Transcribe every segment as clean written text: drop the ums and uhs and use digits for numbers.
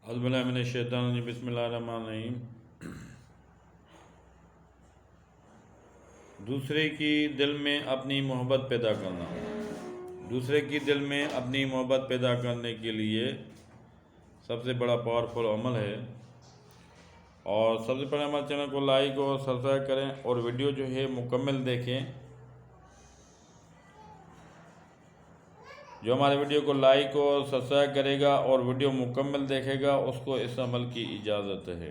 औज़ुबिल्लाहि बिस्मिल्लाहिर्रहमानिर्रहीम। दूसरे की दिल में अपनी मोहब्बत पैदा करना। दूसरे की दिल में अपनी मोहब्बत पैदा करने के लिए सबसे बड़ा पावरफुल अमल है। और सबसे पहले हमारे चैनल को लाइक और सब्सक्राइब करें और वीडियो जो है मुकम्मल देखें। जो हमारे वीडियो को लाइक और सब्सक्राइब करेगा और वीडियो मुकम्मल देखेगा उसको इस अमल की इजाज़त है।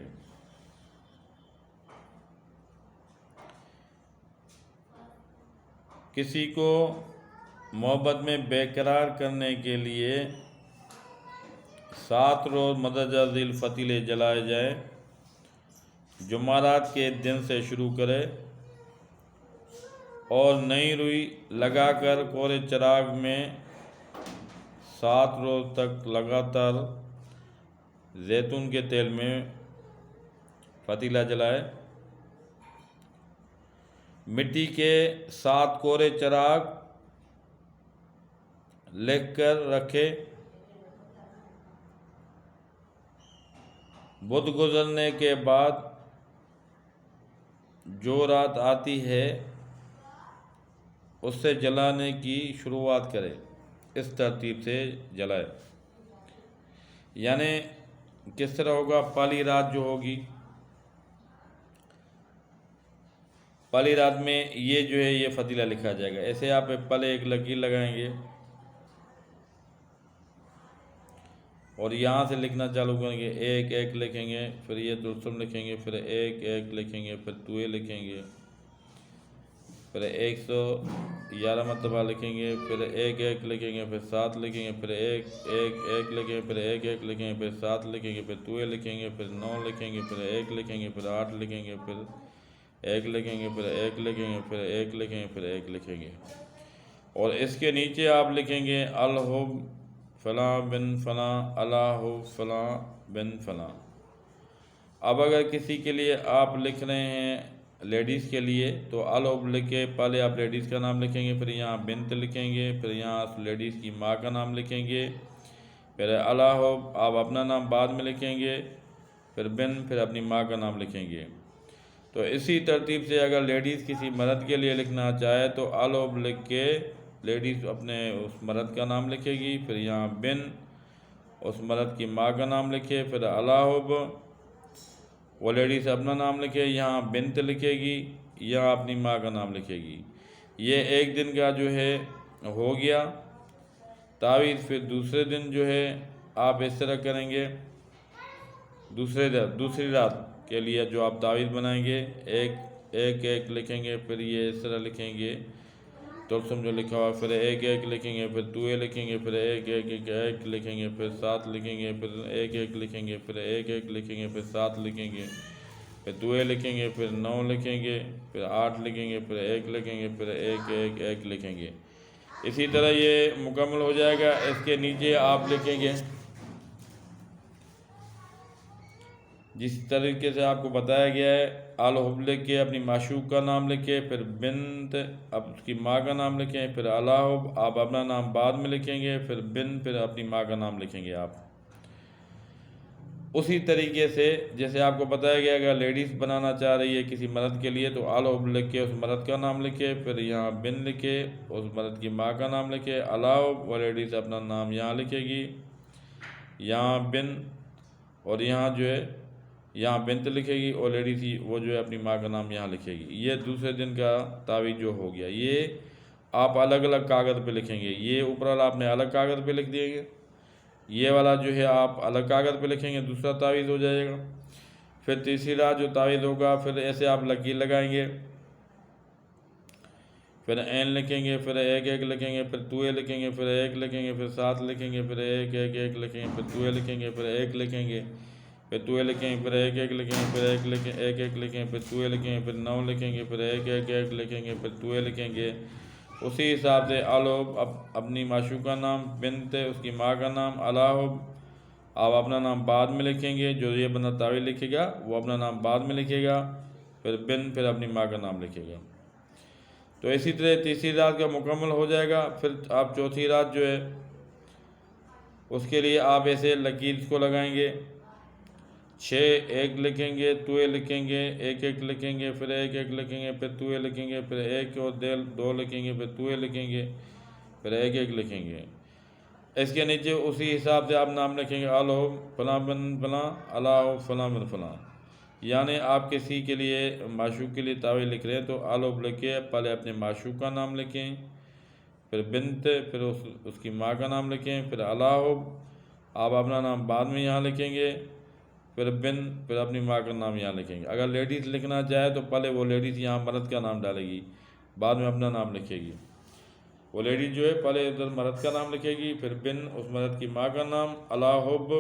किसी को मोहब्बत में बेकरार करने के लिए 7 रोज़ मदद फ़तीले जलाए जाए। जुमारात के दिन से शुरू करे और नई रुई लगाकर कोरे चिराग में 7 रोज़ तक लगातार जैतून के तेल में फतीला जलाए। मिट्टी के 7 कोरे चिराग लेकर रखे। बुध गुजरने के बाद जो रात आती है उससे जलाने की शुरुआत करे। इस तरतीब से जलाए। यानी किस तरह होगा? पहली रात जो होगी, पहली रात में ये जो है ये फतीला लिखा जाएगा। ऐसे आप पहले एक लकीर लगाएंगे और यहाँ से लिखना चालू करेंगे। एक एक लिखेंगे, फिर ये दुर्सुम लिखेंगे, फिर एक एक लिखेंगे, फिर टुए लिखेंगे, फिर 111 मरतबा लिखेंगे, फिर एक एक लिखेंगे, फिर 7 लिखेंगे, फिर एक एक एक लिखेंगे, फिर एक एक लिखेंगे, फिर 7 लिखेंगे, फिर टुए लिखेंगे, फिर 9 लिखेंगे, फिर एक लिखेंगे, फिर 8 लिखेंगे, फिर एक लिखेंगे, फिर एक लिखेंगे, फिर एक लिखेंगे, फिर एक लिखेंगे। और इसके नीचे आप लिखेंगे अलहुब फ़लाँ बिन फ़लाँ, अलाहुब फ़लाँ बिन फ़लाँ। अब अगर किसी के लिए आप लिख रहे हैं लेडीज़ के लिए तो अलहुब लिख के पहले आप लेडीज़ का नाम लिखेंगे, फिर यहाँ बिन्त लिखेंगे, फिर यहाँ लेडीज़ की माँ का नाम लिखेंगे, फिर अलाहुब आप अपना नाम बाद में लिखेंगे, फिर बिन, फिर अपनी माँ का नाम लिखेंगे। तो इसी तरतीब से अगर लेडीज़ किसी मर्द के लिए लिखना चाहे तो अलहुब लिख के लेडीज़ अपने उस मर्द का नाम लिखेगी, फिर यहाँ बिन उस मर्द की माँ का नाम लिखे, फिर अलाहुब वो लेडीज़ अपना नाम लिखे, यहाँ बिन्त लिखेगी, यहाँ अपनी माँ का नाम लिखेगी। ये एक दिन का जो है हो गया तावीज़। फिर दूसरे दिन जो है आप इस तरह करेंगे। दूसरी रात के लिए जो आप तावीज़ बनाएंगे एक एक एक लिखेंगे, फिर ये इस तरह लिखेंगे तुलसुम जो लिखा हुआ, फिर एक एक लिखेंगे, फिर टुए लिखेंगे, फिर एक एक एक एक लिखेंगे, फिर 7 लिखेंगे, फिर एक एक लिखेंगे, फिर एक एक लिखेंगे, फिर 7 लिखेंगे, फिर टुए लिखेंगे, फिर 9 लिखेंगे, फिर 8 लिखेंगे, फिर एक लिखेंगे, फिर एक एक एक लिखेंगे। इसी तरह ये मुकम्मल हो जाएगा। इसके नीचे आप लिखेंगे जिस तरीके से आपको बताया गया है। अलहुब लिख के अपनी माशूक का नाम लिखे, फिर बिन्त अब उसकी माँ का नाम लिखें, फिर अलाहुब आप अपना नाम बाद में लिखेंगे, फिर बिन, फिर अपनी माँ का नाम लिखेंगे आप। उसी तरीके से जैसे आपको बताया गया, अगर लेडीज़ बनाना चाह रही है किसी मर्द के लिए तो अलहुब लिख के उस मर्द का नाम लिखे, फिर यहाँ बिन लिखे उस मर्द की माँ का नाम लिखे, अलाहुब वो लेडीज़ अपना नाम यहाँ लिखेगी, यहाँ बिन और यहाँ जो है यहाँ बिन्त लिखेगी और लेडीज़ ही वो जो है अपनी माँ का नाम यहाँ लिखेगी। ये दूसरे दिन का तावीज़ जो हो गया। ये आप अलग अलग कागज़ पे लिखेंगे। ये ऊपर वाला आपने अलग कागज़ पे लिख दिएंगे, ये वाला जो है आप अलग कागज़ पे लिखेंगे, दूसरा तावीज़ हो जाएगा। फिर तीसरी रात जो तावीज़ होगा फिर ऐसे आप लकीर लगाएंगे, फिर एन लिखेंगे, फिर एक एक लिखेंगे, फिर टुए लिखेंगे, फिर एक लिखेंगे, फिर 7 लिखेंगे, फिर एक एक एक लिखेंगे, फिर टुए लिखेंगे, फिर एक लिखेंगे, फिर टुए लिखेंगे, फिर एक एक लिखेंगे, फिर एक एक लिखेंगे, फिर टुए लिखेंगे, फिर 9 लिखेंगे, फिर एक एक एक लिखेंगे, फिर टुए लिखेंगे। उसी हिसाब से अलहुब अपनी माशूक का नाम, बिन्त उसकी माँ का नाम, अलाहुब आप अपना नाम बाद में लिखेंगे। जो ये बंदा तावीज़ लिखेगा वो अपना नाम बाद में लिखेगा, फिर बिन, फिर अपनी माँ का नाम लिखेगा। तो इसी तरह तीसरी रात का मुकम्मल हो जाएगा। फिर आप चौथी रात जो है उसके लिए आप ऐसे लकीर को लगाएंगे। 6 1 लिखेंगे, 2 लिखेंगे, 1 1 लिखेंगे, फिर 1 1 लिखेंगे, फिर 2 लिखेंगे, फिर 1 और 2 लिखेंगे, फिर 2 लिखेंगे, फिर 1 1 लिखेंगे। इसके नीचे उसी हिसाब से आप नाम लिखेंगे, अलो फलां बिन फलां, अलाओ फलां बिन फलां। यानी आप किसी के लिए माशूक के लिए तावीज़ लिख रहे हैं तो आलोब लिख के पहले अपने माशूक का नाम लिखें, फिर बिनत, फिर उसकी माँ का नाम लिखें, फिर अलाहुब आप अपना नाम बाद में यहाँ लिखेंगे, फिर बिन, फिर अपनी माँ का नाम यहाँ लिखेंगे। अगर लेडीज़ लिखना चाहे तो पहले वो लेडीज़ यहाँ मर्द का नाम डालेगी, बाद में अपना नाम लिखेगी। वो लेडीज़ जो है पहले उधर मर्द का नाम लिखेगी, फिर बिन उस मर्द की माँ का नाम, अलाहुब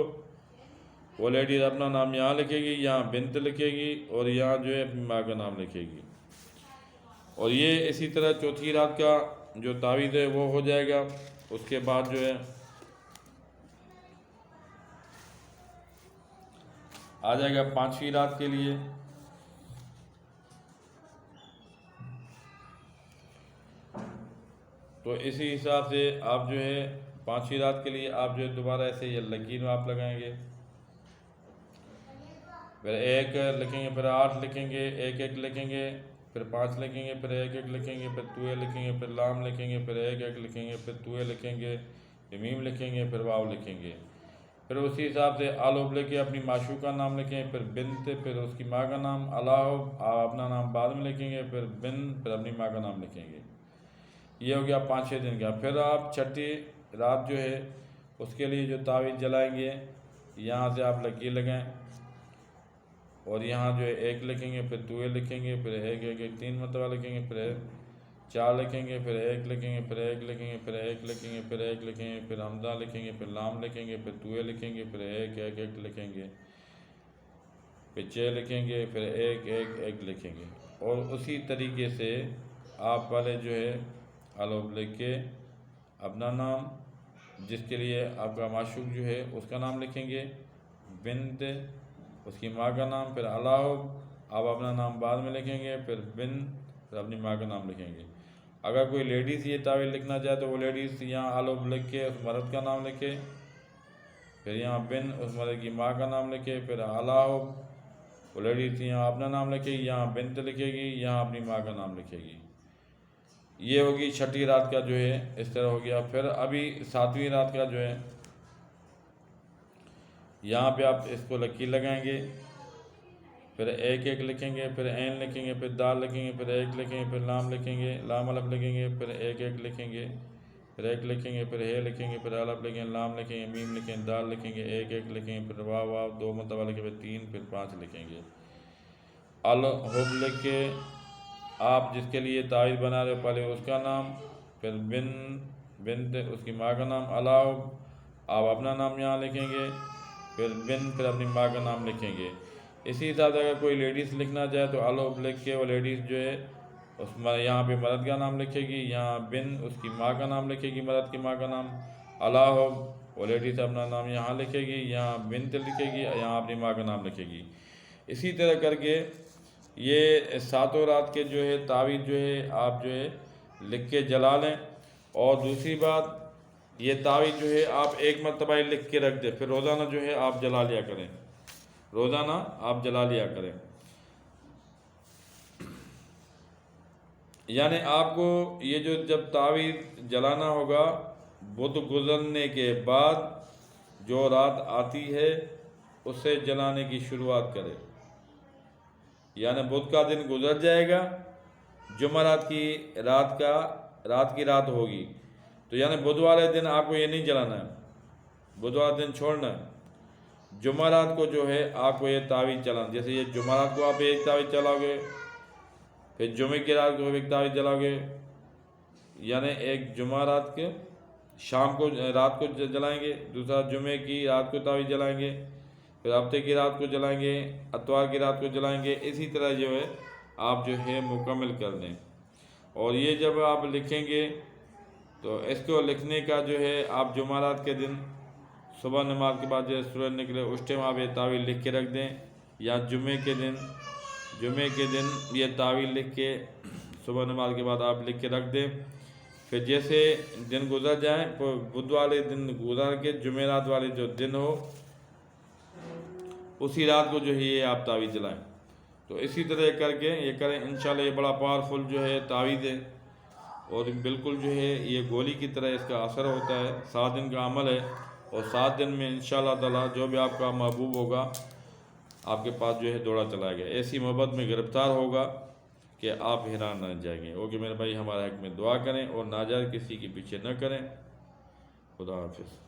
वो लेडीज़ अपना नाम यहाँ लिखेगी, यहाँ बिनत लिखेगी और यहाँ जो है अपनी माँ का नाम लिखेगी। और ये इसी तरह चौथी रात का जो तावीज़ है वो हो जाएगा। उसके बाद जो है आ जाएगा 5वीं रात के लिए। तो इसी हिसाब से आप जो है 5वीं रात के लिए आप जो है दोबारा ऐसे ये लकीर आप लगाएंगे, फिर 1 लिखेंगे, फिर 8 लिखेंगे, 1 1 लिखेंगे, फिर 5 लिखेंगे, फिर 1 1 लिखेंगे, फिर 2 लिखेंगे, फिर लाम लिखेंगे, फिर 1 1 लिखेंगे, फिर 2 लिखेंगे, फिर मीम लिखेंगे, फिर वाव लिखेंगे। फिर उसी हिसाब से आलोब लेके अपनी माशूक का नाम लिखें, फिर बिनत, फिर उसकी माँ का नाम, अलाहुब आप अपना नाम बाद में लिखेंगे, फिर बिन, फिर अपनी माँ का नाम लिखेंगे। ये हो गया 5-6 दिन का। फिर आप छठी रात जो है उसके लिए जो तावीज़ जलाएंगे, यहाँ से आप लकीर लगाएं और यहाँ जो है 1 लिखेंगे, फिर 2 लिखेंगे, फिर 1 1 1 3 मरतबा लिखेंगे, फिर 4 लिखेंगे, फिर 1 लिखेंगे, फिर 1 लिखेंगे, फिर 1 लिखेंगे, फिर 1 लिखेंगे, फिर हमदा लिखेंगे, फिर लाम लिखेंगे, फिर 2 लिखेंगे, फिर 1 1 1 लिखेंगे, फिर 6 लिखेंगे, फिर 1 1 1 लिखेंगे। और उसी तरीके से आप पहले जो है आलोब लिख के अपना नाम, जिसके लिए आपका माशूक जो है उसका नाम लिखेंगे, बिनत उसकी माँ का नाम, फिर अलाहुब आप अपना नाम बाद में लिखेंगे, फिर बिन, फिर अपनी माँ का नाम लिखेंगे। अगर कोई लेडीज़ ये तावीज़ लिखना चाहे तो वो लेडीज़ यहाँ आलोब लिख के उस मर्द का नाम लिखे, फिर यहाँ बिन उस मर्द की माँ का नाम लिखे, फिर अलाहुब वो लेडीज़ यहाँ अपना नाम लिखेगी, यहाँ बिनत लिखेगी, यहाँ अपनी माँ का नाम लिखेगी। ये होगी छठी रात का जो है इस तरह हो गया। फिर अभी 7वीं रात का जो है यहाँ पे आप इसको लकीर लगाएंगे, फिर 1 1 लिखेंगे, फिर ऐन लिखेंगे, फिर दाल लिखेंगे, फिर 1 लिखेंगे, फिर लाम लिखेंगे, लाम अलफ लिखेंगे, फिर 1 1 लिखेंगे, फिर 1 लिखेंगे, फिर हे लिखेंगे, फिर अलफ लिखेंगे, लाम लिखेंगे, मीम लिखेंगे, दाल लिखेंगे, 1 1 लिखेंगे, फिर वाव वाव 2 मरतबा लिखेंगे, फिर 3, फिर 5 लिखेंगे। अल हुब लिख के आप जिसके लिए तावीज़ बना रहे हो पहले उसका नाम, फिर बिन बिनत उसकी माँ का नाम, अलाहुब आप अपना नाम यहाँ लिखेंगे, फिर बिन, फिर अपनी माँ का नाम लिखेंगे। इसी हिसाब से अगर कोई लेडीज़ लिखना चाहे तो आलोब लिख के वो लेडीज़ जो है उस यहाँ पे मर्द का नाम लिखेगी, यहाँ बिन उसकी माँ का नाम लिखेगी, मर्द की माँ का नाम, अलाहुब वो लेडीज़ अपना नाम यहाँ लिखेगी, यहाँ बिनत लिखेगी, यहाँ अपनी माँ का नाम लिखेगी। इसी तरह करके ये 7 रात के जो है तावीज़ जो है आप जो है लिख के जला लें। और दूसरी बात, ये तावीज़ जो है आप एक मरतबा ही लिख के रख दें, फिर रोज़ाना जो है आप जला लिया करें, रोज़ाना आप जला लिया करें। यानी आपको ये जो जब तावीज़ जलाना होगा बुध गुजरने के बाद जो रात आती है उससे जलाने की शुरुआत करें। यानी बुध का दिन गुजर जाएगा, जुमेरात की रात की रात होगी, तो यानी बुध वाले दिन आपको ये नहीं जलाना है, बुध वाला दिन छोड़ना है। जुमेरात को जो है आपको ये तावीज़ चलाना, जैसे ये जुमेरात को आप एक तावीज़ चलाओगे, फिर जुमे की रात को एक तावीज़ जलाओगे, यानी एक जुमेरात के शाम को रात को जलाएंगे, दूसरा जुमे की रात को तावीज़ जलाएंगे, फिर हफ्ते की रात को जलाएंगे, अतवार की रात को जलाएंगे। इसी तरह जो है आप जो है मुकम्मल कर दें। और ये जब आप लिखेंगे तो इसको लिखने का जो है आप जुमेरात के दिन सुबह नमाज के बाद जब सूरज निकले उस टाइम आप ये तावीज़ लिख के रख दें, या जुमे के दिन ये तावीज़ लिख के सुबह नमाज के बाद आप लिख के रख दें। फिर जैसे दिन गुजर जाए तो बुध वाले दिन गुजर के जुमेरात वाले जो दिन हो उसी रात को जो है ये आप तावीज़ जलाएँ। तो इसी तरह करके ये करें, इंशाल्लाह ये बड़ा पावरफुल जो है तावीज़ है और बिल्कुल जो है ये गोली की तरह इसका असर होता है। 7 दिन का अमल है और 7 दिन में इंशाल्लाह ताला जो भी आपका महबूब होगा आपके पास जो है दौड़ा चला गया, ऐसी मोहब्बत में गिरफ़्तार होगा कि आप हैरान न जाएंगे। ओके मेरे भाई, हमारे हक में दुआ करें और नाजायज़ किसी के पीछे न करें। खुदा हाफिज़।